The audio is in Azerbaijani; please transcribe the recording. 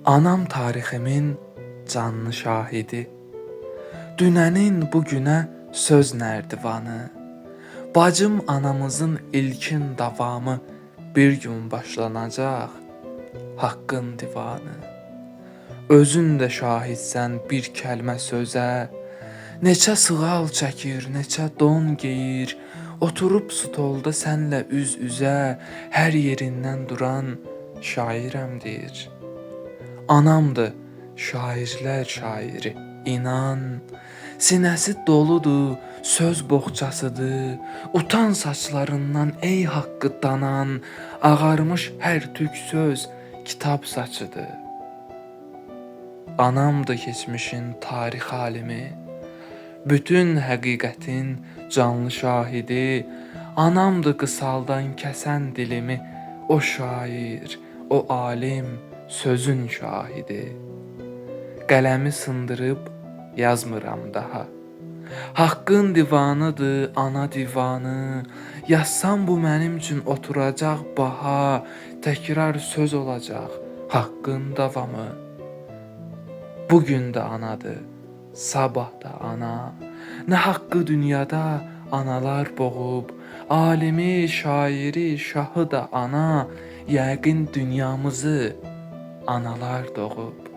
Anam tariximin canlı şahidi, dünənin bugünə söz nərdivanı, bacım anamızın ilkin davamı bir gün başlanacaq haqqın divanı. Özün də şahidsən bir kəlmə sözə, neçə sığal çəkir, neçə don geyir, oturub stolda sənlə üz-üzə, hər yerindən duran şairəm deyir. Anamdır şairlər şairi, inan, sinəsi doludur, söz boğçasıdır, utan saçlarından ey haqqı danan, ağarmış hər tük söz kitab saçıdır. Anamdır keçmişin tarix alimi, bütün həqiqətin canlı şahidi, anamdır qısaldan kəsən dilimi, o şair, o alim, sözün şahidi. Qələmi sındırıb yazmıram daha. Haqqın divanıdır ana divanı, yazsam bu mənim üçün oturacaq baha, təkrar söz olacaq haqqın davamı. Bugün də anadır, sabah da ana, nə haqqı dünyada analar boğub, alimi, şairi, şahı da ana, yəqin dünyamızı analar doğub.